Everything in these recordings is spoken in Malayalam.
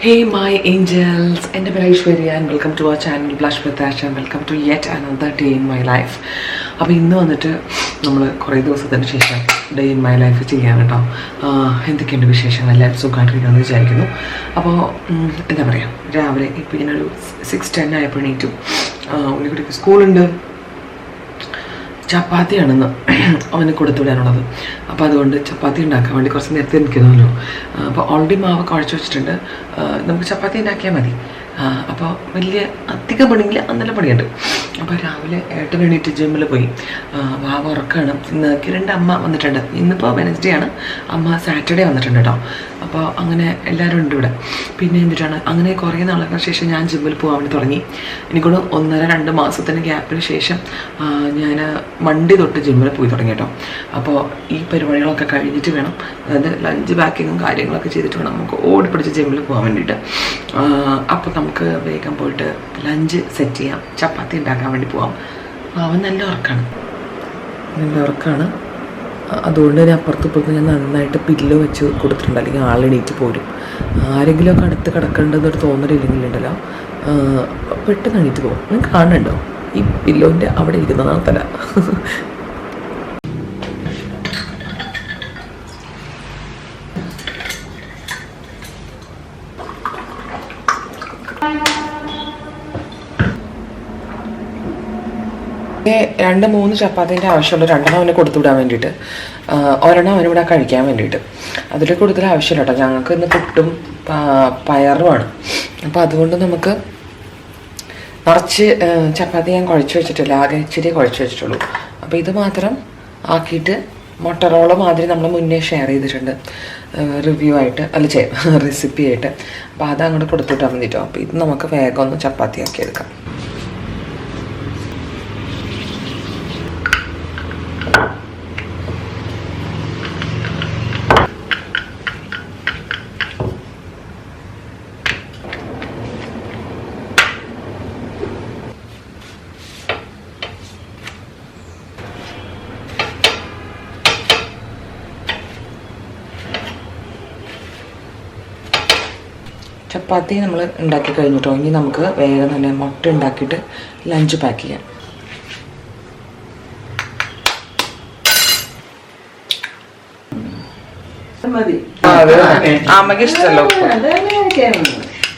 Hey my angels, എൻ്റെ പേര് Aishwarya and welcome to our channel Blush with Ash and welcome to yet another day in my life. അപ്പോൾ ഇന്ന് വന്നിട്ട് നമ്മൾ കുറേ ദിവസത്തിന് ശേഷം ഡേ ഇൻ മൈ ലൈഫ് ചെയ്യാൻ കേട്ടോ. എന്തൊക്കെയുണ്ട് വിശേഷങ്ങൾ, എല്ലാവരും സുഖമായിട്ടിരിക്കണമെന്ന് വിചാരിക്കുന്നു. അപ്പോൾ എന്താ പറയുക, രാവിലെ ഇപ്പോൾ ഞാനൊരു 6:10 ആയപ്പോൾ എണീറ്റു. ഉണ്ണിക്കുട്ടിക്ക് സ്കൂളുണ്ട്, ചപ്പാത്തിയാണെന്ന് അവന് കൊടുത്തുവിടാനുള്ളത്. അപ്പോൾ അതുകൊണ്ട് ചപ്പാത്തി ഉണ്ടാക്കാൻ വേണ്ടി കുറച്ച് നേരത്തെ നിൽക്കണമല്ലോ. അപ്പോൾ ഓൾറെഡി മാവ് കുഴച്ച് വെച്ചിട്ടുണ്ട്, നമുക്ക് ചപ്പാത്തി ഉണ്ടാക്കിയാൽ മതി. അപ്പോൾ വലിയ അധികം പണിയില്ല, അന്നല്ല പണിയുണ്ട്. അപ്പോൾ രാവിലെ ഏട്ടൻ എണീറ്റ് ജിമ്മിൽ പോയി. വാവ ഉറക്കമാണ്. ഇന്ന് കിരണിൻ്റെ അമ്മ വന്നിട്ടുണ്ട്. ഇന്നിപ്പോൾ വെനസ്ഡേ ആണ്, അമ്മ സാറ്റർഡേ വന്നിട്ടുണ്ട് കേട്ടോ. അപ്പോൾ അങ്ങനെ എല്ലാവരും ഉണ്ട് ഇവിടെ. പിന്നെ എന്നിട്ടാണ് അങ്ങനെ കുറേ നാളുകൾക്ക് ശേഷം ഞാൻ ജിമ്മിൽ പോകാൻ വേണ്ടി തുടങ്ങി. എനിക്കൊരു 1.5-2 മാസത്തിന് ഗ്യാപ്പിന് ശേഷം ഞാൻ മൺഡേ തൊട്ട് ജിമ്മിൽ പോയി തുടങ്ങി കേട്ടോ. അപ്പോൾ ഈ പരിപാടികളൊക്കെ കഴിഞ്ഞിട്ട് വേണം, അതായത് ലഞ്ച് പാക്കിങ്ങും കാര്യങ്ങളൊക്കെ ചെയ്തിട്ട് വേണം നമുക്ക് ഓടിപ്പിടിച്ച് ജിമ്മിൽ പോകാൻ വേണ്ടിയിട്ട്. അപ്പോൾ നമുക്ക് വേഗം പോയിട്ട് ലഞ്ച് സെറ്റ് ചെയ്യാം, ചപ്പാത്തി ഉണ്ടാക്കാൻ വേണ്ടി പോവാം. അവൻ നല്ല ഉറക്കമാണ്. അതുകൊണ്ട് തന്നെ അപ്പുറത്ത് ഞാൻ നന്നായിട്ട് പില്ലോ വെച്ച് കൊടുത്തിട്ടുണ്ട്, അല്ലെങ്കിൽ ആളെണീറ്റ് പോരും. ആരെങ്കിലുമൊക്കെ അടുത്ത് കിടക്കേണ്ടതെന്നൊരു തോന്നലില്ലെങ്കിലുണ്ടല്ലോ പെട്ടെന്ന് എണീറ്റ് പോകും. ഞാൻ കാണുന്നുണ്ടോ ഈ പില്ലോൻ്റെ അവിടെ ഇരിക്കുന്നതാണ് തല. രണ്ട് 3 ചപ്പാത്തിൻ്റെ ആവശ്യമുള്ള 2 അവന് കൊടുത്തുവിടാൻ വേണ്ടിയിട്ട്, ഒരെണ്ണം അവനിവിടെ കഴിക്കാൻ വേണ്ടിയിട്ട്. അതിൽ കൂടുതൽ ആവശ്യമില്ല കേട്ടോ. ഞങ്ങൾക്ക് ഇന്ന് പുട്ടും പയറുമാണ്. അപ്പോൾ അതുകൊണ്ട് നമുക്ക് നിറച്ച് ചപ്പാത്തി ഞാൻ കുഴച്ച് വെച്ചിട്ടില്ല, ആകെ ഇച്ചിരി കുഴച്ച് വെച്ചിട്ടുള്ളൂ. അപ്പോൾ ഇത് മാത്രം ആക്കിയിട്ട് മൊട്ടറോള മാതിരി നമ്മൾ മുന്നേ ഷെയർ ചെയ്തിട്ടുണ്ട് റിവ്യൂ ആയിട്ട്, റെസിപ്പി ആയിട്ട്. അപ്പോൾ അത് അങ്ങോട്ട് കൊടുത്തുവിട്ടാൽ മതിട്ടോ. അപ്പോൾ ഇത് നമുക്ക് വേഗം ഒന്ന് ചപ്പാത്തി ആക്കി എടുക്കാം. ചപ്പാത്തി നമ്മൾ ഉണ്ടാക്കി കഴിഞ്ഞിട്ടോ. ഇനി നമുക്ക് വേഗം തന്നെ മുട്ട ഉണ്ടാക്കിയിട്ട് ലഞ്ച് പാക്ക് ചെയ്യാം. അമ്മക്ക് ഇഷ്ടമല്ലോ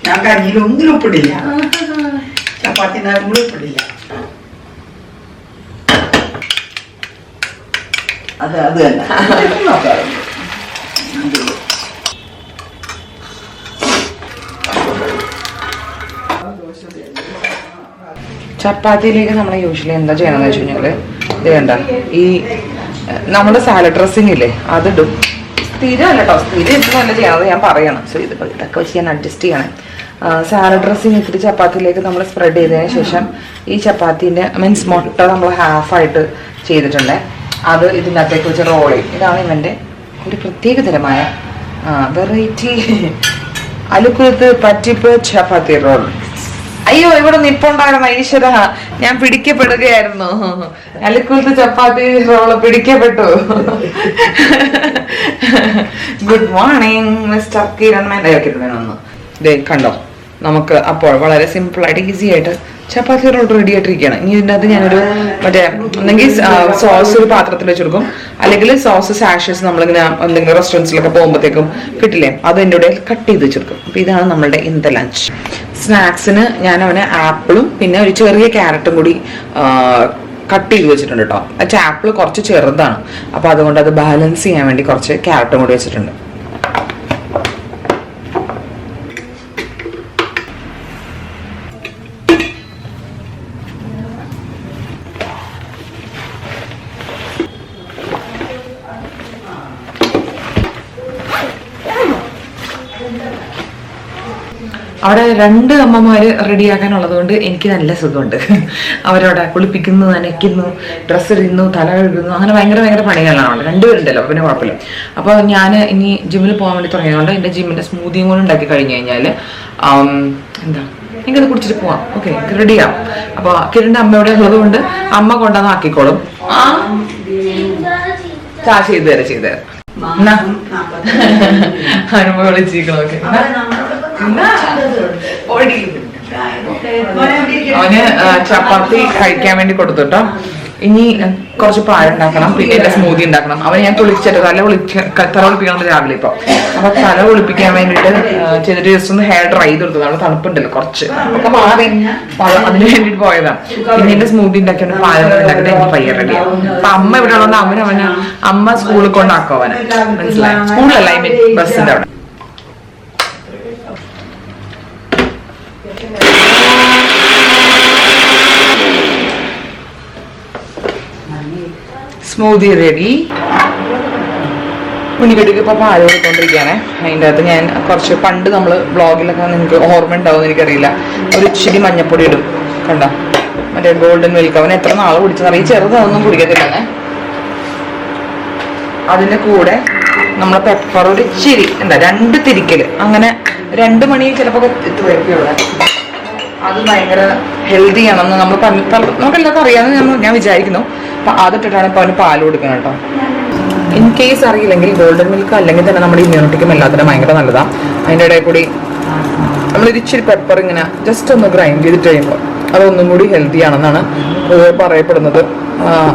ഞാൻ കഞ്ഞിയിലൊന്നിലും ഉപ്പിടില്ല, ചപ്പാത്തി കൂടെ ഉപ്പിടില്ല. അത് തന്നെ ചപ്പാത്തിയിലേക്ക് നമ്മൾ യൂഷ്വലി എന്താ ചെയ്യണമെന്ന് വെച്ച് കഴിഞ്ഞാൽ, ഇത് വേണ്ട ഈ നമ്മുടെ സാലഡ് ഡ്രസ്സിങ് ഇല്ലേ അതിടും. സ്ഥിരമല്ല കേട്ടോ, സ്ഥിരം ഇട്ടല്ല ചെയ്യണത് ഞാൻ പറയണം. സോ ഇതൊക്കെ വെച്ച് ഞാൻ അഡ്ജസ്റ്റ് ചെയ്യണം. സാലഡ് ഡ്രസ്സിങ് ഇട്ടിട്ട് ചപ്പാത്തിയിലേക്ക് നമ്മൾ സ്പ്രെഡ് ചെയ്തതിന് ശേഷം ഈ ചപ്പാത്തിൻ്റെ മുട്ട നമ്മൾ ഹാഫായിട്ട് ചെയ്തിട്ടുണ്ട്, അത് ഇതിൻ്റെ അകത്തേക്ക് വെച്ച് റോൾ ചെയ്യും. ഇതാണ് ഇവൻ്റെ ഒരു പ്രത്യേകതരമായ വെറൈറ്റി അലുക്കുലത്ത് പറ്റിപ്പ് ചപ്പാത്തി റോൾ. അയ്യോ, ഇവിടെ നിപ്പുണ്ടായിരുന്ന ഈശ്വര, ഞാൻ പിടിക്കപ്പെടുകയായിരുന്നു. അലുക്കുലത്ത് ചപ്പാത്തി റോള് പിടിക്കപ്പെട്ടു. ഗുഡ് മോർണിംഗ് മിസ്റ്റർ കിരൺ മേനോന്ന്. ദേ കണ്ടോ, നമുക്ക് അപ്പോൾ വളരെ സിമ്പിളായിട്ട് ഈസി ആയിട്ട് ചപ്പാത്തി റോൾ റെഡി ആയിട്ടിരിക്കുകയാണ്. ഇനി ഇതിൻ്റെ അകത്ത് ഞാനൊരു ഒന്നെങ്കിൽ സോസ് ഒരു പാത്രത്തിൽ വെച്ചെടുക്കും, അല്ലെങ്കിൽ സോസ് സാഷസ് നമ്മളിങ്ങനെ എന്തെങ്കിലും റെസ്റ്റോറൻറ്റ്സിലൊക്കെ പോകുമ്പോഴത്തേക്കും കിട്ടില്ലേ, അത് എൻ്റെ കൂടെ കട്ട് ചെയ്ത് വെച്ചെടുക്കും. അപ്പോൾ ഇതാണ് നമ്മളുടെ ഇന്നത്തെ ലഞ്ച്. സ്നാക്സിന് ഞാൻ അവന് ആപ്പിളും പിന്നെ ഒരു ചെറിയ ക്യാരറ്റും കൂടി കട്ട് ചെയ്ത് വെച്ചിട്ടുണ്ട് കേട്ടോ. ആപ്പിൾ കുറച്ച് ചെറുതാണ്, അപ്പോൾ അതുകൊണ്ട് അത് ബാലൻസ് ചെയ്യാൻ വേണ്ടി കുറച്ച് ക്യാരറ്റും കൂടി വെച്ചിട്ടുണ്ട്. അവിടെ 2 അമ്മമാര് റെഡിയാക്കാനുള്ളത് കൊണ്ട് എനിക്ക് നല്ല സുഖമുണ്ട്. അവരവിടെ കുളിപ്പിക്കുന്നു, നനയ്ക്കുന്നു, ഡ്രസ്സ് ഇടുന്നു, തല കഴുകുന്നു, അങ്ങനെ ഭയങ്കര പണികളാണ്. 2 പേരുണ്ടല്ലോ, പിന്നെ കുഴപ്പമില്ല. അപ്പോൾ ഞാൻ ഇനി ജിമ്മിൽ പോകാൻ വേണ്ടി തുടങ്ങിയതുകൊണ്ട് എൻ്റെ ജിമ്മിൻ്റെ സ്മൂത്തിയും കൂടെ ഉണ്ടാക്കി കഴിഞ്ഞ് കഴിഞ്ഞാൽ എന്താ എനിക്കത് കുടിച്ചിട്ട് പോവാം. ഓക്കെ, റെഡിയാവും. അപ്പോൾ കിരണിൻ്റെ അമ്മയുടെ ഉള്ളത് കൊണ്ട് അമ്മ കൊണ്ടുവന്ന് ആക്കിക്കോളും. ചെയ്തു തരാം. അനുഭവം വിളിച്ചിരിക്കണോ? ഓക്കെ, അവന് ചപ്പാത്തി കഴിക്കാൻ വേണ്ടി കൊടുത്തുട്ടോ. ഇനി കുറച്ച് പാലുണ്ടാക്കണം, പിന്നെ എന്റെ സ്മൂതി ഉണ്ടാക്കണം. അവന് ഞാൻ കുളിച്ചിട്ട് തല കുളിപ്പിക്കണം രാവിലെ ഇപ്പൊ. അപ്പൊ തല കുളിപ്പിക്കാൻ വേണ്ടിട്ട് ചെയ്തിട്ട് ജസ്റ്റ് ഒന്ന് ഹെയർ ഡ്രൈ ചെയ്ത് കൊടുത്തത്. അവിടെ തണുപ്പുണ്ടല്ലോ കുറച്ച്, ഒക്കെ മാറി അതിന് വേണ്ടിട്ട് പോയതാണ്. പിന്നെ എന്റെ സ്മൂതി ഉണ്ടാക്കിയിട്ട് പാലൊക്കെ ഉണ്ടാക്കിയിട്ട് എനിക്ക് പയ്യ റെഡിയാവും. അപ്പൊ അമ്മ ഇവിടെ ഉള്ളതുകൊണ്ട് അമ്മ സ്കൂളിൽ കൊണ്ടാക്കും അവനെ. മനസ്സിലായി? സ്കൂളിലല്ല, ഐ മീൻ ബസ്സിന്റെ അവിടെ. Smoothie ready. കുഞ്ഞിക്കുട്ടിക്ക് ഇപ്പൊ പാല് കൊടുത്തോണ്ടിരിക്കുകയാണേ. അതിൻ്റെ അകത്ത് ഞാൻ കുറച്ച് പണ്ട് നമ്മള് വ്ളോഗിലൊക്കെ നിങ്ങൾക്ക് ഓർമ്മ ഉണ്ടാവും എനിക്കറിയില്ല, ഒരു ഇച്ചിരി മഞ്ഞപ്പൊടി ഇടും. കണ്ടോ, മറ്റേ ഗോൾഡൻ മിൽക്ക്. അവൻ എത്ര നാള് കുടിച്ചെന്നറിയ, ചെറുതൊന്നും കുടിക്കത്തില്ലേ. അതിന്റെ കൂടെ നമ്മളെ പെപ്പർ ഒരു ഇച്ചിരി, എന്താ 2 തിരിക്കല്, അങ്ങനെ 2 മണി ചിലപ്പോ എത്തുമായിരിക്കും ഇവിടെ. അത് ഭയങ്കര ഹെൽത്തി ആണെന്ന് നമ്മൾ നമുക്കെല്ലാവർക്കും അറിയാമെന്ന് ഞാൻ വിചാരിക്കുന്നു. അപ്പൊ അതിട്ടിട്ടാണ് ഇപ്പൊ അവന് പാല് കൊടുക്കുന്നത് കേട്ടോ. ഇൻ കേസ് അറിയില്ലെങ്കിൽ ഗോൾഡൻ മിൽക്ക് അല്ലെങ്കിൽ തന്നെ നമ്മുടെ ഇമ്മ്യൂണിറ്റിക്കും എല്ലാത്തിനും ഭയങ്കര നല്ലതാണ്. അതിൻ്റെ ഇടയിൽ കൂടി നമ്മൾ ഇച്ചിരി പെപ്പർ ഇങ്ങനെ ജസ്റ്റ് ഒന്ന് ഗ്രൈൻഡ് ചെയ്തിട്ട് കഴിയുമ്പോൾ അതൊന്നും കൂടി ഹെൽത്തി ആണെന്നാണ് പറയപ്പെടുന്നത്.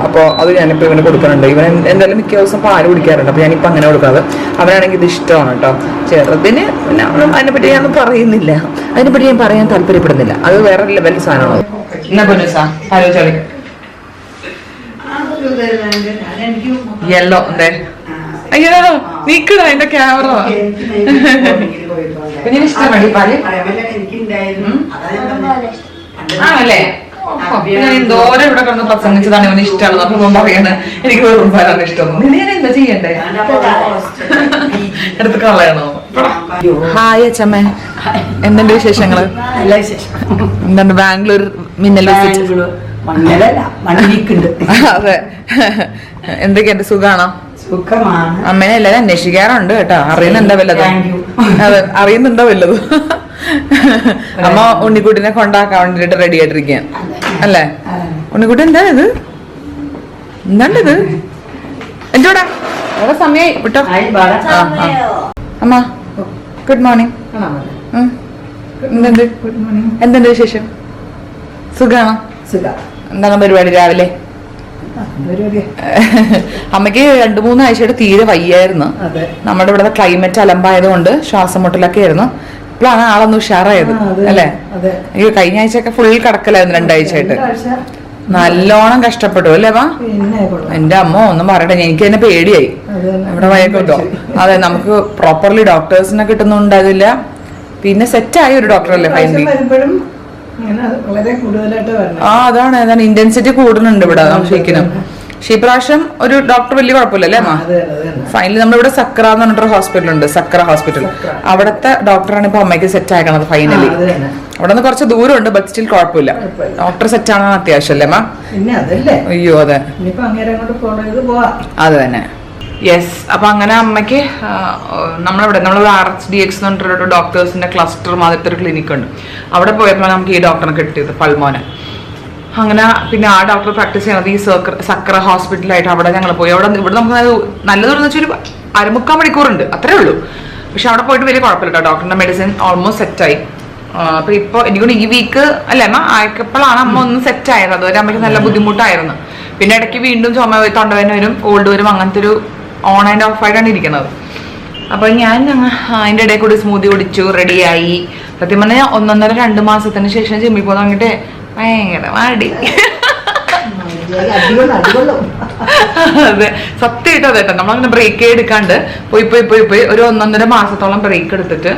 അപ്പോൾ അത് ഞാനിപ്പോൾ ഇവന് കൊടുക്കുന്നുണ്ട്. ഇവൻ എന്തായാലും മിക്ക ദിവസം പാല് കുടിക്കാറുണ്ട്. അപ്പോൾ ഞാനിപ്പോൾ അങ്ങനെ കൊടുക്കാതെ, അവനാണെങ്കിൽ ഇത് ഇഷ്ടമാണ് കേട്ടോ. ചെറുതിന് പിന്നെ അതിനെപ്പറ്റി ഞാനൊന്നും പറയുന്നില്ല, അതിനെപ്പറ്റി ഞാൻ പറയാൻ താല്പര്യപ്പെടുന്നില്ല. അത് വേറെ ലെവൽ സാധനമാണ്. എന്നാ പൊന്നുസാ ആലോചിച്ചാളി. യെല്ലോ എന്തേ? അയ്യോ നീക്കണ എന്റെ ക്യാമറ. കുഞ്ഞിന് ഇഷ്ടമാണ് പാല് ആണല്ലേ? ഞാൻ എന്തോരം ഇവിടെ കിടന്ന് പ്രസംഗിച്ചതാണ് ഇവന് ഇഷ്ടമാണ്. അപ്പൊ ഇവൻ പറയാണ് എനിക്ക് വെറും പാലാണ് ഇഷ്ടം. ഞാൻ എന്താ ചെയ്യണ്ടേ? എടുത്ത് കളയണോ? ഹായ് അച്ഛമ്മേ, എന്തുണ്ട് വിശേഷങ്ങള്? എന്തുണ്ട് ബാംഗ്ലൂർ മിന്നൽ? അതെ, എന്തൊക്കെയുണ്ട്? സുഖാണോ? അമ്മേനെ എല്ലാരും അന്വേഷിക്കാറുണ്ട് കേട്ടോ. അറിയുന്നുണ്ടോ വല്ലതും? അതെ, അറിയുന്നുണ്ടോ വല്ലതും? അമ്മ ഉണ്ണിക്കുട്ടിനെ കൊണ്ടാക്കാൻ വേണ്ടിട്ട് റെഡി ആയിട്ടിരിക്കുക അല്ലേ? ഉണ്ണിക്കുട്ടി എന്താണ് ഇത്? എന്താണ്ടിത്? എന്റോടാ വേറെ സമയായി വിട്ടോ. അമ്മ ഗുഡ് മോർണിംഗ്. എന്തുണ്ട് വിശേഷം? സുഖാണോ? എന്താണ് പരിപാടി രാവിലെ? അമ്മയ്ക്ക് 2-3 ആഴ്ചയുടെ തീരെ വയ്യായിരുന്നു. നമ്മുടെ ഇവിടെ ക്ലൈമറ്റ് അലമ്പായതുകൊണ്ട് ശ്വാസം മുട്ടലൊക്കെ ആയിരുന്നു. ഇപ്പോഴാണ് ആളൊന്ന് ഉഷാറായത് അല്ലേ? അയ്യോ, കഴിഞ്ഞ ആഴ്ചയൊക്കെ ഫുൾ കിടക്കലായിരുന്നു 2 ആഴ്ചയായിട്ട്. നല്ലോണം കഷ്ടപ്പെട്ടു അല്ലേ അമ്മ? എന്റെ അമ്മ ഒന്നും പറയട്ടെ, എനിക്ക് തന്നെ പേടിയായി. ഇവിടെ വയ്യൊക്കെ കിട്ടോ? അതെ, നമുക്ക് പ്രോപ്പർലി ഡോക്ടേഴ്സിനെ കിട്ടുന്നുണ്ടാകില്ല. പിന്നെ സെറ്റായി ഒരു ഡോക്ടറല്ലേ ഫൈനലി. അതാണ് ഇന്റൻസിറ്റി കൂടുന്നുണ്ട് ഇവിടെ ശരിക്കും. പക്ഷേ ഇപ്രാവശ്യം ഒരു ഡോക്ടർ വലിയ കുഴപ്പമില്ല അല്ലേ അമ്മ? ഫൈനലി നമ്മളിവിടെ സക്ര എന്ന് പറഞ്ഞിട്ടൊരു ഹോസ്പിറ്റൽ ഉണ്ട്, സക്ര ഹോസ്പിറ്റൽ. അവിടുത്തെ ഡോക്ടറാണ് ഇപ്പൊ അമ്മയ്ക്ക് സെറ്റ് ആക്കണത് ഫൈനലി. അവിടെ നിന്ന് കുറച്ച് ദൂരമുണ്ട്, ബട്ട് സ്റ്റിൽ കുഴപ്പമില്ല. ഡോക്ടർ സെറ്റ് ആണെന്ന് അത്യാവശ്യം അല്ലേ അമ്മ? അയ്യോ അതെ, അത് തന്നെ. യെസ്. അപ്പൊ അങ്ങനെ അമ്മയ്ക്ക് നമ്മളിവിടെ RHDX എന്ന് പറഞ്ഞിട്ടൊരു ഡോക്ടേഴ്സിന്റെ ക്ലസ്റ്റർ മാതിരത്തെ ഒരു ക്ലിനിക് ഉണ്ട്. അവിടെ പോയപ്പോൾ നമുക്ക് ഈ ഡോക്ടറിനെ കിട്ടിയത്, പൾമോനെ. അങ്ങനെ പിന്നെ ആ ഡോക്ടർ പ്രാക്ടീസ് ചെയ്യണത് ഈ സക്ര ഹോസ്പിറ്റലായിട്ട്. അവിടെ ഞങ്ങൾ പോയി. ഇവിടെ നമുക്ക് നല്ലതെന്ന് വെച്ചാൽ ഒരു 1/4 മണിക്കൂറുണ്ട്, അത്രേ ഉള്ളൂ. പക്ഷെ അവിടെ പോയിട്ട് വലിയ കുഴപ്പമില്ല കേട്ടോ. ഡോക്ടറിന്റെ മെഡിസിൻ ഓൾമോസ്റ്റ് സെറ്റായി. അപ്പൊ ഇപ്പൊ എനിക്കൊണ്ട് ഈ വീക്ക് അല്ലേ അമ്മ ആയപ്പോഴാണ് അമ്മ ഒന്ന് സെറ്റ് ആയത്. അതുവരെ അമ്മയ്ക്ക് നല്ല ബുദ്ധിമുട്ടായിരുന്നു. പിന്നെ ഇടയ്ക്ക് വീണ്ടും ചുമ തൊണ്ടവേദന വരും, കോൾഡ് വരും, അങ്ങനത്തെ ഒരു ഓൺ ആൻഡ് ഓഫ് ആയിട്ടാണ് ഇരിക്കുന്നത്. അപ്പൊ ഞാൻ അതിന്റെ ഇടയിൽ കൂടി സ്മൂതി കുടിച്ചു, റെഡിയായി. സത്യം പറഞ്ഞാൽ 1.5-2 മാസത്തിന് ശേഷം ജിമ്മിൽ പോകാൻ വേണ്ടിട്ട് ഭയങ്കര മടി. അതെ, സത്യമായിട്ട് അതെ കേട്ടോ. നമ്മളങ്ങനെ ബ്രേക്ക് എടുക്കാണ്ട് പോയി ഒരു 1.5 മാസത്തോളം ബ്രേക്ക് എടുത്തിട്ട്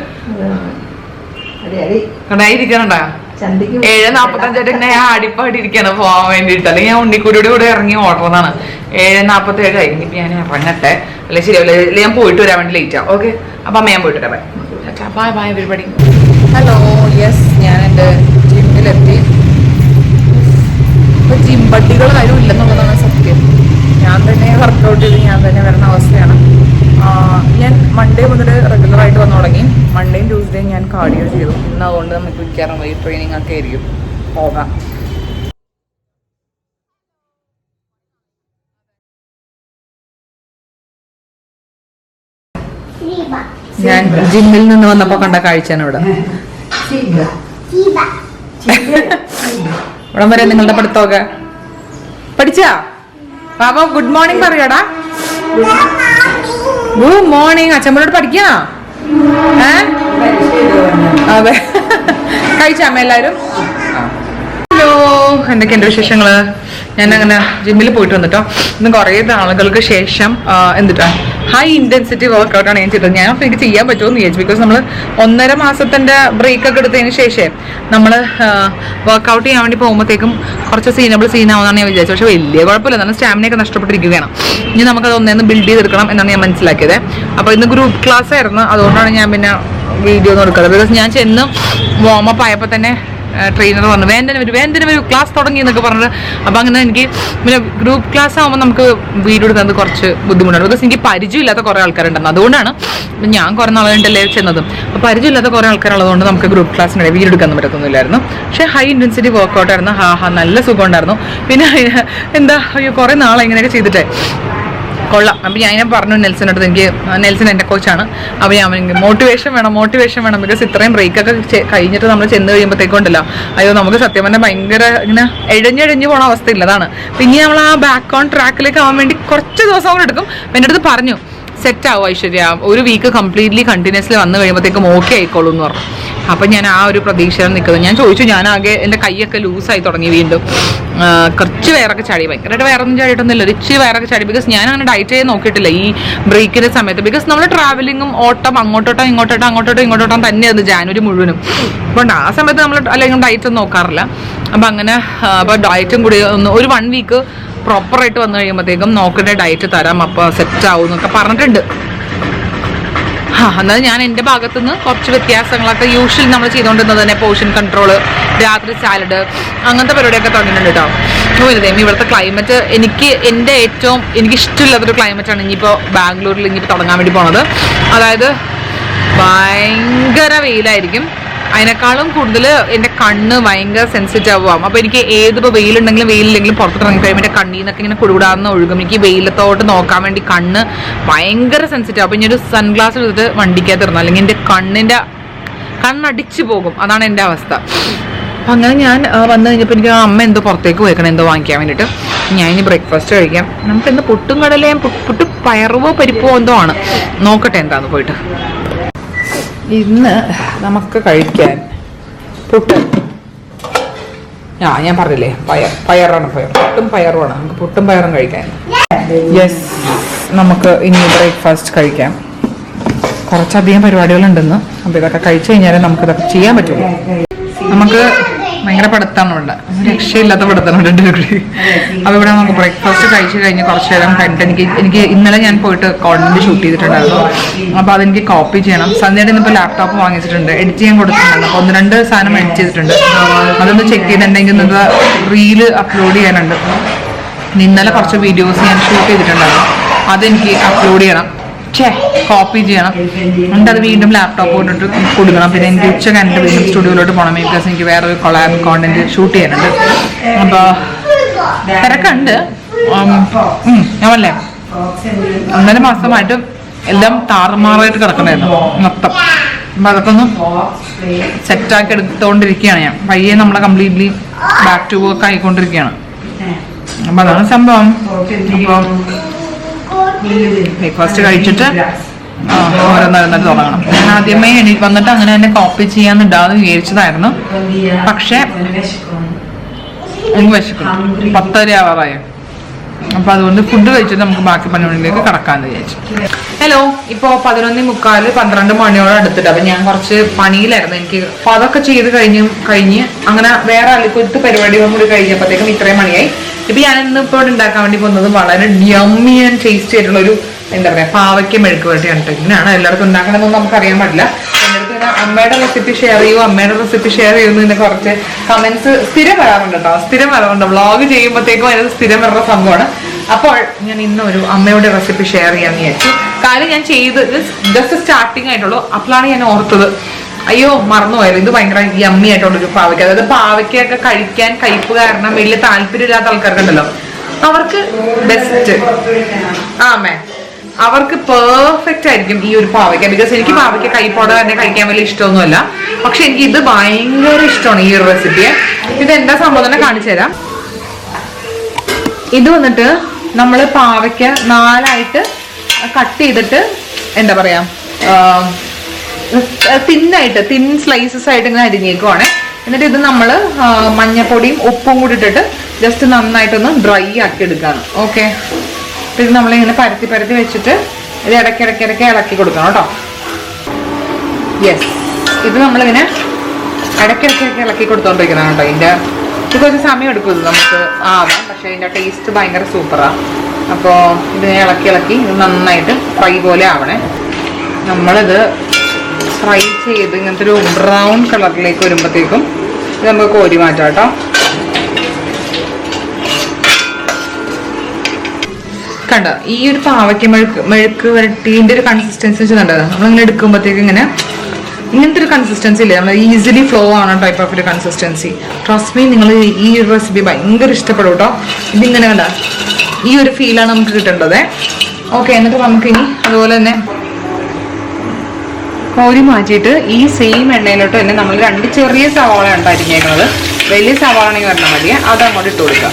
ഇരിക്കണുണ്ടാ. 7:45 ഞാൻ ആടിപ്പാടി ഇരിക്കാണ് പോവാൻ വേണ്ടിട്ട്. അല്ലെങ്കിൽ ഞാൻ ഉണ്ണിക്കൂടിയുടെ കൂടെ ഇറങ്ങി ഓടുന്നതാണ്. 7:47 ആയി. ഇനിയിപ്പോ ഞാൻ ഇറങ്ങട്ടെ, അല്ലെ ശരിയാവില്ല. ഞാൻ പോയിട്ട് വരാൻ വേണ്ടി ലേറ്റ് ആവും. ഓക്കെ, അപ്പൊ അമ്മ ഞാൻ പോയിട്ട് വരാം. Bye bye everybody. Hello. Yes, ഞാൻ എൻ്റെ ജിമ്മിലെത്തി. ഇപ്പൊ ജിം പട്ടികൾ ആരും ഇല്ലെന്നുള്ളതാണ് സത്യം. ഞാൻ തന്നെ വർക്കൗട്ട് ചെയ്ത് ഞാൻ തന്നെ വരുന്ന അവസ്ഥയാണ്. ഞാൻ മൺഡേ മുതൽ റെഗുലറായിട്ട് വന്നു തുടങ്ങി. മൺഡേയും ട്യൂസ്ഡേയും ഞാൻ കാർഡിയോ ചെയ്തു. ഇന്ന് അതുകൊണ്ട് നമുക്ക് മിക്കവാറും വെയിറ്റ് ട്രെയിനിങ് ഒക്കെ ആയിരിക്കും പോകാം. ഞാൻ ജിമ്മിൽ നിന്ന് വന്നപ്പോ കണ്ട കാഴ്ചയാണ് ഇവിടെ. ഇവിടം വരെ നിങ്ങളുടെ പഠിത്തമൊക്കെ പഠിച്ചാ? ബാബ ഗുഡ് മോർണിംഗ് പറയാടാ. Good morning. അച്ഛമ്മയോട് പഠിക്കണോ? അതെ. കഴിച്ചാ അമ്മ എല്ലാരും? ഹലോ, എന്തൊക്കെയുണ്ട് വിശേഷങ്ങള്? ഞാൻ അങ്ങനെ ജിമ്മിൽ പോയിട്ട് വന്നിട്ടോ. ഇന്ന് കുറേ നാളുകൾക്ക് ശേഷം എന്തിട്ടാ ഹൈ ഇന്റൻസിറ്റി വർക്കൗട്ടാണ് ഞാൻ ചെയ്തത്. ഞാൻ എനിക്ക് ചെയ്യാൻ പറ്റുമെന്ന് വിചാരിച്ചു. ബിക്കോസ് നമ്മൾ 1.5 മാസത്തിന്റെ ബ്രേക്കൊക്കെ എടുത്തതിന് ശേഷം നമ്മൾ വർക്കൗട്ട് ചെയ്യാൻ വേണ്ടി പോകുമ്പോഴത്തേക്കും കുറച്ച് സീനാവുന്നതാണ് ഞാൻ വിചാരിച്ചത്. പക്ഷെ വലിയ കുഴപ്പമില്ല, നല്ല സ്റ്റാമിനയൊക്കെ നഷ്ടപ്പെട്ടിരിക്കുകയാണ്. ഇനി നമുക്കത് ഒന്നേന്ന് ബിൽഡ് ചെയ്തെടുക്കണം എന്നാണ് ഞാൻ മനസ്സിലാക്കിയത്. അപ്പോൾ ഇന്ന് ഗ്രൂപ്പ് ക്ലാസ് ആയിരുന്നു, അതുകൊണ്ടാണ് ഞാൻ പിന്നെ വീഡിയോ ഒന്നും എടുക്കുന്നത്. ബിക്കോസ് ഞാൻ ചെന്ന് വാമപ്പ് ആയപ്പോൾ തന്നെ ട്രെയിനർ പറഞ്ഞു വേണ്ടതിന് ഒരു ക്ലാസ് തുടങ്ങി എന്നൊക്കെ പറഞ്ഞത്. അപ്പം അങ്ങനെ എനിക്ക് പിന്നെ ഗ്രൂപ്പ് ക്ലാസ് ആകുമ്പോൾ നമുക്ക് വീഡിയോ എടുക്കുന്നത് കുറച്ച് ബുദ്ധിമുട്ടാണ്. ബിക്കോസ് എനിക്ക് പരിചയമില്ലാത്ത കുറേ ആൾക്കാരുണ്ടെന്ന്, അതുകൊണ്ടാണ് ഞാൻ കുറേ നാളുണ്ടല്ലേ ചെന്നതും. അപ്പോൾ പരിചയമില്ലാത്ത കുറേ ആൾക്കാരുള്ളതുകൊണ്ട് നമുക്ക് ഗ്രൂപ്പ് ക്ലാസ്സിനിടെ വീഡിയോ എടുക്കാൻ പറ്റത്തൊന്നുമില്ലായിരുന്നു. പക്ഷേ ഹൈ ഇൻറ്റൻസിറ്റി വർക്കൗട്ടായിരുന്നു. നല്ല സുഖം ഉണ്ടായിരുന്നു. പിന്നെ എന്താ അയ്യോ കുറേ നാളെ ഇങ്ങനെയൊക്കെ ചെയ്തിട്ടേ കൊള്ളാം. അപ്പം ഞാൻ പറഞ്ഞു നെൽസൻ്റെ അടുത്ത്, എനിക്ക് നെൽസൺ എൻ്റെ കോച്ചാണ്. അപ്പോൾ ഞാൻ മോട്ടിവേഷൻ വേണം. ബിക്കോസ് ഇത്രയും ബ്രേക്കൊക്കെ കഴിഞ്ഞിട്ട് നമ്മൾ ചെന്ന് കഴിയുമ്പോഴത്തേക്കുണ്ടല്ലോ അയ്യോ നമുക്ക് സത്യം പറഞ്ഞാൽ ഭയങ്കര ഇങ്ങനെ എഴഞ്ഞെഴഞ്ഞ് പോണ അവസ്ഥയില്ല. അതാണ് പിന്നെ നമ്മൾ ആ ബാക്ക് ഓൺ ട്രാക്കിലേക്ക് ആവാൻ വേണ്ടി കുറച്ച് ദിവസം കൂടെ എടുക്കും. എൻ്റെ അടുത്ത് പറഞ്ഞു സെറ്റ് ആവും ഐശ്വര്യ, ഒരു വീക്ക് കംപ്ലീറ്റ്ലി കണ്ടിന്യൂസ്ലി വന്നു കഴിയുമ്പോഴത്തേക്കും ഓക്കെ ആയിക്കോളൂ എന്ന് പറഞ്ഞു. അപ്പം ഞാൻ ആ ഒരു പ്രതീക്ഷയിൽ നിൽക്കുന്നത്. ഞാൻ ചോദിച്ചു, ഞാനാകെ എൻ്റെ കൈയൊക്കെ ലൂസായി തുടങ്ങി വീണ്ടും. കുറച്ച് വയറൊക്കെ ചാടി, ഭയങ്കരമായിട്ട് വയറൊന്നും ചാടിയിട്ടൊന്നുമില്ല, ഒരു ഇച്ചിരി വയറൊക്കെ ചാടി. ബിക്കോസ് ഞാൻ അങ്ങനെ ഡയറ്റ് ചെയ്ത് നോക്കിയിട്ടില്ല ഈ ബ്രേക്കിൻ്റെ സമയത്ത്. ബിക്കോസ് നമ്മൾ ട്രാവലിങ്ങും ഓട്ടം ഇങ്ങോട്ടോട്ടം തന്നെയായിരുന്നു ജാനുവരി മുഴുവനും. അപ്പോൾ ആ സമയത്ത് നമ്മൾ അല്ലെങ്കിൽ ഡയറ്റ് ഒന്നും നോക്കാറില്ല. അപ്പം അങ്ങനെ അപ്പോൾ ഡയറ്റും കൂടി ഒരു 1 വീക്ക് പ്രോപ്പറായിട്ട് വന്നു കഴിയുമ്പോഴത്തേക്കും നോക്കേണ്ട ഡയറ്റ് തരാം, അപ്പോൾ സെറ്റ് ആവും എന്നൊക്കെ പറഞ്ഞിട്ടുണ്ട്. എന്നാൽ ഞാൻ എൻ്റെ ഭാഗത്തുനിന്ന് കുറച്ച് വ്യത്യാസങ്ങളൊക്കെ യൂഷ്വലി നമ്മൾ ചെയ്തുകൊണ്ടിരുന്നത് തന്നെ പോർഷൻ കൺട്രോള്, രാത്രി സാലഡ്, അങ്ങനത്തെ പരിപാടിയൊക്കെ തുടങ്ങിയിട്ടുണ്ട് കേട്ടോ. വലുതേ ഇവിടുത്തെ ക്ലൈമറ്റ് എൻ്റെ എനിക്കിഷ്ടമില്ലാത്തൊരു ക്ലൈമറ്റാണ് ഇനിയിപ്പോൾ ബാംഗ്ലൂരിൽ ഇനിയിപ്പോൾ തുടങ്ങാൻ വേണ്ടി പോണത്. അതായത് ഭയങ്കര വെയിലായിരിക്കും. അതിനേക്കാളും കൂടുതൽ എൻ്റെ കണ്ണ് ഭയങ്കര സെൻസിറ്റീവ് ആവും. അപ്പോൾ എനിക്ക് ഏതിപ്പോൾ വെയിലില്ലെങ്കിലും പുറത്ത് ഇറങ്ങി കഴിയുമ്പോൾ എൻ്റെ കണ്ണിൽ നിന്നൊക്കെ ഇങ്ങനെ കുടുകൂടാന്ന് ഒഴുകും. എനിക്ക് വെയിലത്തോട്ട് നോക്കാൻ വേണ്ടി കണ്ണ് ഭയങ്കര സെൻസിറ്റീവ്. അപ്പോൾ ഇനി ഒരു സൺഗ്ലാസ് എടുത്തിട്ട് വണ്ടിക്കകത്തിരുന്നു, അല്ലെങ്കിൽ എൻ്റെ കണ്ണടിച്ചു പോകും. അതാണ് എൻ്റെ അവസ്ഥ. അപ്പം അങ്ങനെ ഞാൻ വന്നു കഴിഞ്ഞപ്പോൾ എനിക്ക് അമ്മ എന്തോ പുറത്തേക്ക് പോയിക്കണം, എന്തോ വാങ്ങിക്കാൻ വേണ്ടിയിട്ട്. ഞാൻ ഇനി ബ്രേക്ക്ഫാസ്റ്റ് കഴിക്കാം. നമുക്ക് ഇന്ന് പുട്ടും കടലയും പുട്ടും പയറുവോ പരിപ്പോ എന്തോ ആണ്, നോക്കട്ടെ എന്താന്ന് പോയിട്ട്. ഇന്ന് നമുക്ക് കഴിക്കാൻ പുട്ട്, ഞാൻ പറഞ്ഞില്ലേ പയറാണ്, പുട്ടും പയറുമാണ്. നമുക്ക് പുട്ടും പയറും കഴിക്കാൻ. യെസ്, നമുക്ക് ഇനി ബ്രേക്ക്ഫാസ്റ്റ് കഴിക്കാം. കുറച്ചധികം പരിപാടികളുണ്ടെന്ന്. അപ്പോൾ ഇതൊക്കെ കഴിച്ചു കഴിഞ്ഞാൽ നമുക്കിതൊക്കെ ചെയ്യാൻ പറ്റുള്ളൂ. നമുക്ക് ഭയങ്കര പഠിത്തമാണ് ഇവിടെ, രക്ഷയില്ലാത്ത പഠിത്തമാണ് ഡെലിവറി. അപ്പോൾ ഇവിടെ നമുക്ക് ബ്രേക്ക്ഫാസ്റ്റ് കഴിച്ച് കഴിഞ്ഞ് കുറച്ച് നേരം കഴിഞ്ഞിട്ട് എനിക്ക് ഇന്നലെ ഞാൻ പോയിട്ട് കോണ്ടന്റ് ഷൂട്ട് ചെയ്തിട്ടുണ്ടായിരുന്നു. അപ്പോൾ അതെനിക്ക് കോപ്പി ചെയ്യണം. സന്ധ്യയുടെ ഇന്നിപ്പോൾ ലാപ്ടോപ്പ് വാങ്ങിച്ചിട്ടുണ്ട്, എഡിറ്റ് ചെയ്യാൻ കൊടുത്തിട്ടുണ്ട്. അപ്പോൾ 1-2 സാധനം എഡിറ്റ് ചെയ്തിട്ടുണ്ട്. അതൊന്ന് ചെക്ക് ചെയ്തിട്ടുണ്ടെങ്കിൽ ഇന്നത്തെ റീല് അപ്ലോഡ് ചെയ്യാനുണ്ട്. ഇന്നലെ കുറച്ച് വീഡിയോസ് ഞാൻ ഷൂട്ട് ചെയ്തിട്ടുണ്ടായിരുന്നു, അതെനിക്ക് അപ്ലോഡ് ചെയ്യണം, കോപ്പി ചെയ്യണം. എന്നിട്ട് അത് വീണ്ടും ലാപ്ടോപ്പ് കൊണ്ടിട്ട് കൊടുക്കണം. പിന്നെ എനിക്ക് ഉച്ച കഴിഞ്ഞിട്ട് വീണ്ടും സ്റ്റുഡിയോയിലോട്ട് പോകണം. ബിക്കോസ് എനിക്ക് വേറൊരു കൊളാബ് കോണ്ടന്റ് ഷൂട്ട് ചെയ്യാനുണ്ട്. അപ്പോൾ തിരക്കുണ്ട്. ഞാനല്ലേ 1.5 മാസമായിട്ട് എല്ലാം താറുമാറായിട്ട് കിടക്കണമായിരുന്നു മൊത്തം. അപ്പം അതൊക്കെ ഒന്ന് സെറ്റാക്കി എടുത്തുകൊണ്ടിരിക്കുകയാണ് ഞാൻ. പയ്യെ നമ്മളെ കംപ്ലീറ്റ്ലി ബാക്ക് ടു വർക്ക് ആയിക്കൊണ്ടിരിക്കുകയാണ്. അപ്പം അതാണ് സംഭവം. അപ്പോൾ ബ്രേക്ക്ഫാസ്റ്റ് കഴിച്ചിട്ട് ഓരോന്നോരോന്നിട്ട് തുടങ്ങണം. ഞാൻ ആദ്യമേ വന്നിട്ട് അങ്ങനെ തന്നെ കോപ്പി ചെയ്യാന്നുണ്ടാവുമെന്ന് വിചാരിച്ചതായിരുന്നു. പക്ഷെ എനിക്ക് വിശക്കണം, 10:30 ആവാറായോ. അപ്പൊ അതുകൊണ്ട് ഫുഡ് കഴിച്ചിട്ട് നമുക്ക് ബാക്കി പണികളിലേക്ക് കടക്കാന്ന് വിചാരിച്ചു. ഹലോ, ഇപ്പോൾ 11:45 12 മണിയോടെ അടുത്തിട്ട്. അപ്പൊ ഞാൻ കുറച്ച് പണിയിലായിരുന്നു എനിക്ക്. അപ്പൊ അതൊക്കെ ചെയ്ത് കഴിഞ്ഞ് അങ്ങനെ വേറെ അല്ലിക്കൊരുത്ത് പരിപാടികളും കൂടി കഴിഞ്ഞപ്പോഴത്തേക്കും ഇത്രയും മണിയായി. ഇപ്പൊ ഞാൻ ഇന്നിപ്പോൾ ഉണ്ടാക്കാൻ വേണ്ടി പോകുന്നത് വളരെ യമ്മി ആൻഡ് ടേസ്റ്റി ആയിട്ടുള്ള ഒരു എന്താ പറയാ പാവയ്ക്ക മെഴുക്ക് വരട്ടിയാണ്. ഇങ്ങനെയാണ് എല്ലായിടത്തും ഉണ്ടാക്കണമെന്നൊന്നും നമുക്കറിയാൻ പറ്റില്ല. എൻ്റെ അടുത്ത് ഇങ്ങനെ അമ്മയുടെ റെസിപ്പി ഷെയർ ചെയ്യുന്നു ഇതിനെ കുറച്ച് കമന്റ്സ് സ്ഥിരം വരാറുണ്ട് കേട്ടോ. സ്ഥിരം വരാറുണ്ട്, വ്ളോഗ് ചെയ്യുമ്പോഴത്തേക്കും അതിന് സ്ഥിരം വരുന്ന സംഭവമാണ്. അപ്പോൾ ഞാൻ ഇന്നൊരു അമ്മയുടെ റെസിപ്പി ഷെയർ ചെയ്യാന്ന് വിചാരിച്ചു. കാര്യം ഞാൻ ചെയ്ത് ജസ്റ്റ് സ്റ്റാർട്ടിങ് ആയിട്ടുള്ളൂ. അപ്പോഴാണ് ഞാൻ ഓർത്തത് അയ്യോ മറന്നുപോയത്, ഇത് ഭയങ്കര യമ്മി ആയിട്ടുള്ളൊരു പാവയ്ക്ക. അതായത് പാവയ്ക്കൊക്കെ കഴിക്കാൻ കയ്പ്പ് കാരണം വലിയ താല്പര്യമില്ലാത്ത ആൾക്കാർക്കുണ്ടല്ലോ, അവർക്ക് ബെസ്റ്റ്. ആമേ അവർക്ക് പെർഫെക്റ്റ് ആയിരിക്കും ഈ ഒരു പാവയ്ക്ക. ബിക്കോസ് എനിക്ക് പാവയ്ക്ക കൈപ്പോടെ തന്നെ കഴിക്കാൻ വലിയ ഇഷ്ടമൊന്നുമല്ല. പക്ഷെ എനിക്ക് ഇത് ഭയങ്കര ഇഷ്ടമാണ് ഈ ഒരു റെസിപ്പിയെ. ഇത് എന്താ സംഭവം തന്നെ കാണിച്ചു തരാം. ഇത് വന്നിട്ട് നമ്മൾ പാവയ്ക്ക 4ആയിട്ട് കട്ട് ചെയ്തിട്ട് എന്താ പറയാ തിൻ സ്ലൈസസ് ആയിട്ട് ഇങ്ങനെ അരിഞ്ഞേക്കുവാണ്. എന്നിട്ട് ഇത് നമ്മൾ മഞ്ഞപ്പൊടിയും ഉപ്പും കൂടി ഇട്ടിട്ട് ജസ്റ്റ് നന്നായിട്ടൊന്ന് ഡ്രൈ ആക്കി എടുക്കുകയാണ്. ഓക്കെ, ഇത് നമ്മളിങ്ങനെ പരത്തി പരത്തി വെച്ചിട്ട് ഇത് ഇടയ്ക്കിടയ്ക്കിടയ്ക്ക് ഇളക്കി കൊടുക്കണം കേട്ടോ. യെസ്, ഇത് നമ്മളിങ്ങനെ ഇടയ്ക്കിടയ്ക്കൊക്കെ ഇളക്കി കൊടുത്തോണ്ടിരിക്കണം കേട്ടോ. ഇതിൻ്റെ ഇത് കുറച്ച് സമയം എടുക്കും ഇത് നമുക്ക് ആവാം, പക്ഷേ ഇതിൻ്റെ ടേസ്റ്റ് ഭയങ്കര സൂപ്പറാണ്. അപ്പോൾ ഇത് ഇളക്കി ഇളക്കി ഇത് നന്നായിട്ട് ഫ്രൈ പോലെ ആവണേ. നമ്മളിത് ഫ്രൈ ചെയ്ത് ഇങ്ങനത്തെ ഒരു ബ്രൗൺ കളറിലേക്ക് വരുമ്പോഴത്തേക്കും ഇത് നമുക്ക് കോരി മാറ്റാം കേട്ടോ. കണ്ടോ, ഈ ഒരു പാവയ്ക്ക മെഴുക്ക് വരട്ടീൻ്റെ ഒരു കൺസിസ്റ്റൻസി വെച്ചിട്ടുണ്ട്. നമ്മളിങ്ങനെ എടുക്കുമ്പോഴത്തേക്ക് ഇങ്ങനത്തെ ഒരു കൺസിസ്റ്റൻസി ഇല്ലേ, നമ്മൾ ഈസിലി ഫ്ലോ ആണ് ടൈപ്പ് ഓഫ് ഒരു കൺസിസ്റ്റൻസി. ട്രസ്റ്റ് മീ, നിങ്ങൾ ഈ ഒരു റെസിപ്പി ഭയങ്കര ഇഷ്ടപ്പെടും കേട്ടോ. ഇതിങ്ങനെ കണ്ട ഈ ഒരു ഫീലാണ് നമുക്ക് കിട്ടേണ്ടത്. ഓക്കെ, എന്നിട്ട് നമുക്കിനി അതുപോലെ തന്നെ കോരി മാറ്റിയിട്ട് ഈ സെയിം എണ്ണയിലോട്ട് തന്നെ നമ്മൾ 2 ചെറിയ സവാള ഉണ്ടായിരിക്കുന്നത്. വലിയ സവാള ആണെങ്കിൽ വരണം മതി, അതങ്ങോട്ട് ഇട്ട് കൊടുക്കാം.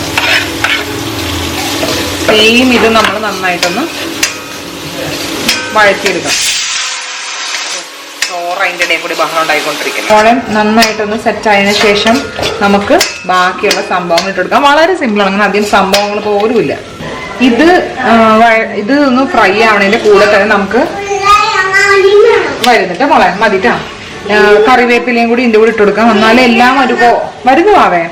സെയിം ഇത് നമ്മൾ നന്നായിട്ടൊന്ന് വഴറ്റിയെടുക്കാം. അതിൻ്റെ ഇടയിൽ കൂടി ബഹളം ഉണ്ടായിക്കൊണ്ടിരിക്കുന്നത്. ഓളം നന്നായിട്ടൊന്ന് സെറ്റ് ആയതിനു ശേഷം നമുക്ക് ബാക്കിയുള്ള സംഭവങ്ങൾ ഇട്ടെടുക്കാം. വളരെ സിമ്പിളാണ്, അങ്ങനെ അധികം സംഭവങ്ങൾ പോലും ഇല്ല. ഇത് ഒന്ന് ഫ്രൈ ആവണതിന്റെ കൂടെ തന്നെ നമുക്ക് വരുന്നിട്ട് മോളെ മതിട്ടാ കറിവേപ്പിലയും കൂടി ഇതിൻ്റെ കൂടെ ഇട്ട് കൊടുക്കാം. എന്നാലും എല്ലാം വരുന്നു ആവേ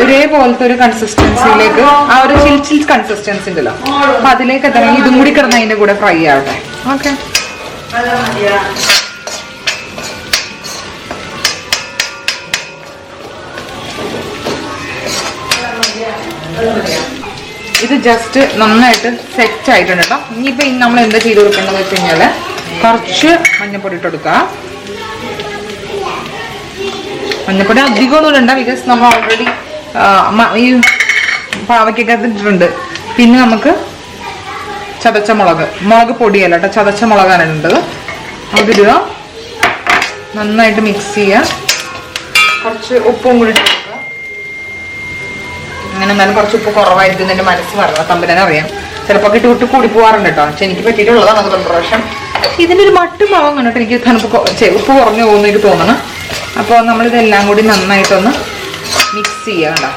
ഒരേപോലത്തെ ഒരു കൺസിസ്റ്റൻസിയിലേക്ക്, ആ ഒരു ചിൽ കൺസിസ്റ്റൻസി ഉണ്ടല്ലോ, അപ്പൊ അതിലേക്ക് എത്തണം. ഇതും കൂടി കിടന്ന് അതിന്റെ കൂടെ ഫ്രൈ ആവട്ടെ. ഓക്കെ, ഇത് ജസ്റ്റ് നന്നായിട്ട് സെറ്റ് ആയിട്ടുണ്ട് കേട്ടോ. ഇനിയിപ്പോ നമ്മൾ എന്താ ചെയ്ത് കൊടുക്കേണ്ടത് വെച്ച് കഴിഞ്ഞാല് കുറച്ച് മഞ്ഞപ്പൊടി ഇട്ട് കൊടുക്കുക. മഞ്ഞപ്പൊടി അധികമൊന്നും ഇടണ്ട, ബിക്കോസ് നമ്മൾ ഓൾറെഡി ഈ പാവയ്ക്കൊക്കെ ഇട്ടിട്ടുണ്ട്. പിന്നെ നമുക്ക് ചതച്ച മുളക് പൊടിയല്ല കേട്ടോ, ചതച്ച മുളകാണ് ഇടേണ്ടത്. അതിടുക, നന്നായിട്ട് മിക്സ് ചെയ്യുക. കുറച്ച് ഉപ്പും കൂടി ഇട്ട് കൊടുക്കുക. അങ്ങനെ എന്നാലും കുറച്ച് ഉപ്പ് കുറവായിരിക്കും എൻ്റെ മനസ്സ് പറഞ്ഞത്, തമ്പുരാനെ അറിയാം. ചിലപ്പോൾ ഇട്ട് കൂടി പോകാറുണ്ട് കേട്ടോ. പക്ഷെ എനിക്ക് പറ്റിയിട്ടുള്ളതാണ് അത് 2 പ്രാവശ്യം. ഇതിൻ്റെ ഒരു മട്ടുമാവും കണ്ടിട്ട് എനിക്ക് ഉപ്പ് കുറഞ്ഞു പോകുന്നു എനിക്ക് തോന്നണം. അപ്പോൾ നമ്മളിതെല്ലാം കൂടി നന്നായിട്ടൊന്ന് മിക്സ് ചെയ്യുക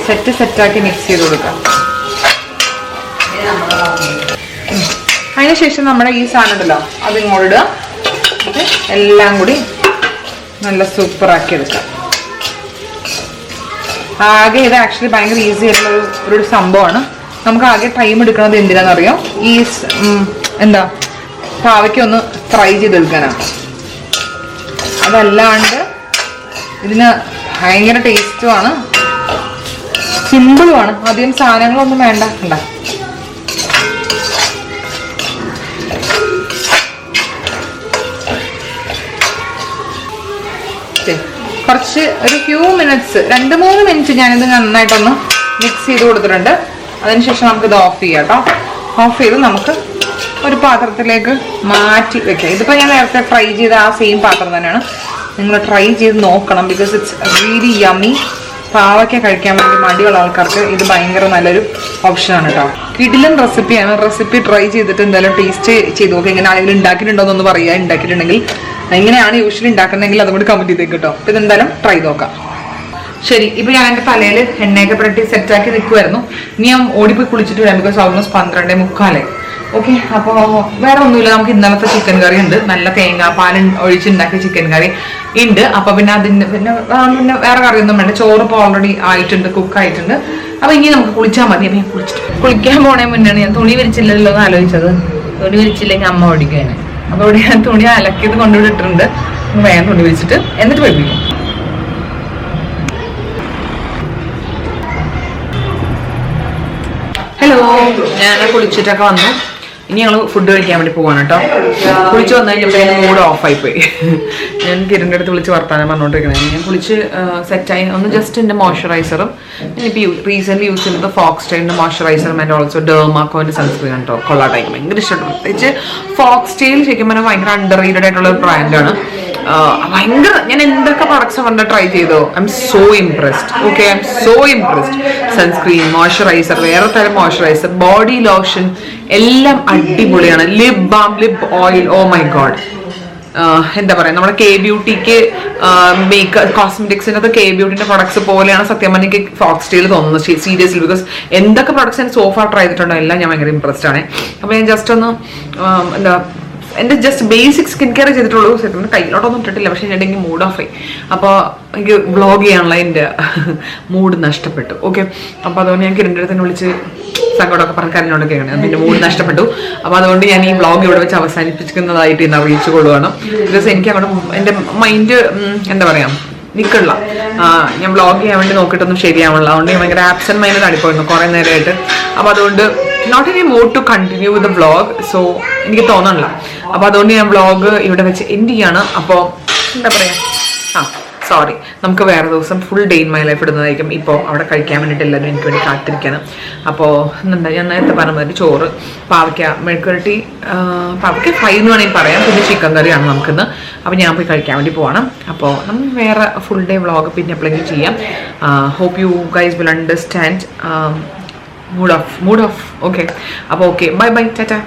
കേട്ടോ. സെറ്റാക്കി മിക്സ് ചെയ്ത് കൊടുക്കാം. അതിനുശേഷം നമ്മുടെ ഈ സാധനം ഉണ്ടല്ലോ അതിങ്ങോട്ട് ഇടുക. എല്ലാം കൂടി നല്ല സൂപ്പറാക്കി എടുക്കാം. ആകെ ഇത് ആക്ച്വലി ഭയങ്കര ഈസി ആയിട്ടുള്ള ഒരു സംഭവമാണ്. നമുക്ക് ആകെ ടൈം എടുക്കുന്നത് എന്തിനാണെന്നറിയോ, ഈ എന്താ പാവയ്ക്ക് ഒന്ന് ഫ്രൈ ചെയ്തെടുക്കാനാണ്. അതല്ലാണ്ട് ഇതിന് ഭയങ്കര ടേസ്റ്റുമാണ്, സിമ്പിളുമാണ്, അധികം സാധനങ്ങളൊന്നും വേണ്ട. കണ്ട കുറച്ച് ഒരു ഫ്യൂ മിനിറ്റ്സ് 2-3 മിനിറ്റ് ഞാനിത് നന്നായിട്ടൊന്ന് മിക്സ് ചെയ്ത് കൊടുത്തിട്ടുണ്ട്. അതിനുശേഷം നമുക്കിത് ഓഫ് ചെയ്യാം കേട്ടോ. ഓഫ് ചെയ്ത് നമുക്ക് ഒരു പാത്രത്തിലേക്ക് മാറ്റി വെക്കാം. ഇതിപ്പോൾ ഞാൻ നേരത്തെ ഫ്രൈ ചെയ്ത ആ സെയിം പാത്രം തന്നെയാണ്. നിങ്ങൾ ട്രൈ ചെയ്ത് നോക്കണം, ബിക്കോസ് ഇറ്റ്സ് റിയലി യമ്മി. പാവയ്ക്ക കഴിക്കാൻ വേണ്ടി മടിയുള്ള ആൾക്കാർക്ക് ഇത് ഭയങ്കര നല്ലൊരു ഓപ്ഷനാണ് കേട്ടോ. കിടിലൻ റെസിപ്പിയാണ്. റെസിപ്പി ട്രൈ ചെയ്തിട്ട് എന്തായാലും ടേസ്റ്റ് ചെയ്ത് നോക്കുക. ഇങ്ങനെ ആരെങ്കിലും ഉണ്ടാക്കിയിട്ടുണ്ടോ എന്നൊന്ന് പറയുക. ഉണ്ടാക്കിയിട്ടുണ്ടെങ്കിൽ എങ്ങനെയാണ് യൂഷ്വലി ഉണ്ടാക്കുന്നതെങ്കിൽ അതും കൂടി കമന്റ് ചെയ്തേക്ക് കേട്ടോ. അപ്പോൾ ഇതെന്തായാലും ട്രൈ നോക്കാം. ശരി, ഇപ്പോൾ ഞാൻ എൻ്റെ തലയിൽ എണ്ണയൊക്കെ പുരട്ടി സെറ്റാക്കി നിൽക്കുമായിരുന്നു. ഇനി ഞാൻ ഓടിപ്പോയി കുളിച്ചിട്ട് വരാം, ബിക്കോസ് ഓൾമോസ്റ്റ് 12:45. ഓക്കെ, അപ്പോൾ വേറെ ഒന്നുമില്ല. നമുക്ക് ഇന്നലത്തെ ചിക്കൻ കറി ഉണ്ട്, നല്ല തേങ്ങാപ്പാൽ ഒഴിച്ചുണ്ടാക്കിയ ചിക്കൻ കറി ഉണ്ട്. അപ്പോൾ പിന്നെ പിന്നെ വേറെ കറിയൊന്നും വേണ്ട. ചോറ് ഇപ്പോൾ ഓൾറെഡി ആയിട്ടുണ്ട്, കുക്കായിട്ടുണ്ട്. അപ്പോൾ ഇനി നമുക്ക് കുളിച്ചാൽ മതി. അപ്പോൾ ഞാൻ കുളിക്കാൻ പോണേ മുന്നാണ് ഞാൻ തുണി വിരിച്ചില്ലല്ലോ എന്ന് ആലോചിച്ചത്. തുണി വിരിച്ചില്ലെങ്കിൽ അമ്മ ഓടിക്കുകയാണ്. അപ്പോൾ ഇവിടെ ഞാൻ തുണി അലക്കിയത് കൊണ്ടുവിട്ടിട്ടുണ്ട്. വേഗം തുണി വിരിച്ചിട്ട് എന്നിട്ട് പഠിപ്പിക്കും. ഹലോ, ഞാൻ കുളിച്ചിട്ടൊക്കെ വന്നു. ഇനി ഞങ്ങൾ ഫുഡ് കഴിക്കാൻ വേണ്ടി പോവാണ് കേട്ടോ. കുളിച്ച് വന്നു കഴിഞ്ഞപ്പോൾ എൻ്റെ മൂഡ് ഓഫായി പോയി. ഞാൻ കിരണിൻ്റെ അടുത്ത് വിളിച്ച് വർത്താനം പറഞ്ഞുകൊണ്ടിരിക്കണേ. ഞാൻ കുളിച്ച് സെറ്റായി ഒന്ന് ജസ്റ്റ് എൻ്റെ മോയ്സ്ചറൈസറും ഞാനിപ്പോൾ റീസെൻ്റ്ലി യൂസ് ചെയ്യുന്നത് ഫോക്സ് ടെയിലിൻ്റെ മോയ്സ്ചറൈസറും ആൻഡ് ഓൾസോ ഡെർമാക്കോൻ്റെ സൺസ്ക്രീൻ കേട്ടോ. കൊള്ളാട്ടായിരിക്കും, ഭയങ്കര ഇഷ്ടപ്പെട്ടു. പ്രത്യേകിച്ച് ഫോക്സ് ടെയിൽ ശരിക്കും പറഞ്ഞാൽ ഭയങ്കര അണ്ടർ റേറ്റഡ് ആയിട്ടുള്ള ഒരു ബ്രാൻഡാണ്. ഭയങ്കര ഞാൻ എന്തൊക്കെ പ്രൊഡക്ട്സ് പറഞ്ഞ ട്രൈ ചെയ്തോ I'm so impressed. Okay, I'm so impressed. Sunscreen, moisturiser, വേറെ തരം മോയ്സ്ചറൈസർ, ബോഡി ലോഷൻ എല്ലാം അടിപൊളിയാണ്. Lip balm, lip oil, oh my God. എന്താ പറയുക, നമ്മുടെ കെ ബ്യൂട്ടിക്ക് മേക്കപ്പ് കോസ്മെറ്റിക്സിൻ്റെ കെ ബ്യൂട്ടിൻ്റെ പ്രൊഡക്ട്സ് പോലെയാണ് സത്യം പറഞ്ഞാൽ എനിക്ക് ഫോക്സ് ടെയിൽ തോന്നുന്നത് സീരിയസ്ലി. ബിക്കോസ് എന്തൊക്കെ പ്രൊഡക്ട്സ് ഞാൻ സോഫാർ ട്രൈ ചെയ്തിട്ടുണ്ടോ എല്ലാം ഞാൻ ഭയങ്കര ഇംപ്രസ്ഡ് ആണ്. അപ്പോൾ ഞാൻ ജസ്റ്റ് ഒന്ന് എന്താ എൻ്റെ ജസ്റ്റ് ബേസിക് സ്കിൻ കെയർ ചെയ്തിട്ടുള്ളൂ. സത്യം കയ്യിലോട്ടൊന്നും ഇട്ടിട്ടില്ല. പക്ഷേ ഞാൻ എനിക്ക് മൂഡ് ഓഫ് ആയി. അപ്പോൾ എനിക്ക് വ്ളോഗ് ചെയ്യാനുള്ള എൻ്റെ മൂഡ് നഷ്ടപ്പെട്ടു. ഓക്കെ, അപ്പോൾ അതുകൊണ്ട് ഞാൻ കിരണിൻ്റെ അടുത്ത് വിളിച്ച് സങ്കടമൊക്കെ പറഞ്ഞ കാര്യങ്ങളൊക്കെയാണ്. എൻ്റെ മൂഡ് നഷ്ടപ്പെട്ടു. അപ്പോൾ അതുകൊണ്ട് ഞാൻ ഈ വ്ളോഗ് ഇവിടെ വെച്ച് അവസാനിപ്പിക്കുന്നതായിട്ട് ഇന്ന് അറിയിച്ചു കൊള്ളുകയാണ്. ബിക്കോസ് എനിക്ക് അങ്ങോട്ട് എൻ്റെ മൈൻഡ് എന്താ പറയുക നിൽക്കില്ല. ഞാൻ വ്ളോഗ് ചെയ്യാൻ വേണ്ടി നോക്കിയിട്ടൊന്നും ശരിയാവുന്നില്ല. അതുകൊണ്ട് ഞാൻ ഭയങ്കര ആബ്സെന്റ് മൈൻഡ് ആയിപ്പോയിരുന്നു കുറേ നേരമായിട്ട്. അപ്പോൾ അതുകൊണ്ട് not any mood to continue with the vlog. So എനിക്ക് തോന്നണില്ല. അപ്പോൾ അതുകൊണ്ട് ഞാൻ വ്ളോഗ് ഇവിടെ വെച്ച് എൻഡ് ചെയ്യാണ്. അപ്പോൾ എന്താ പറയുക, സോറി, നമുക്ക് വേറെ ദിവസം full day in my life ഇടുന്നതായിരിക്കും. ഇപ്പോൾ അവിടെ കഴിക്കാൻ വേണ്ടിയിട്ട് എല്ലാവരും എനിക്ക് വേണ്ടി കാത്തിരിക്കണം. അപ്പോൾ എന്താ ഞാൻ നേരത്തെ പറഞ്ഞ ചോറ്, പാവയ്ക്ക മെഴുക്കുരട്ടി, പാവയ്ക്ക ഫ്രൈ എന്ന് വേണമെങ്കിൽ പറയാം, പിന്നെ ചിക്കൻ കറിയാണ് നമുക്കിന്ന്. അപ്പോൾ ഞാൻ പോയി കഴിക്കാൻ വേണ്ടി പോകണം. അപ്പോൾ നമ്മൾ വേറെ ഫുൾ ഡേ വ്ളോഗ് പിന്നെ എപ്പോഴെങ്കിലും ചെയ്യാം. Hope you guys will understand. Mood off. Okay, അപ്പോൾ ഓക്കെ, ബൈ ബൈ, ടാറ്റാ.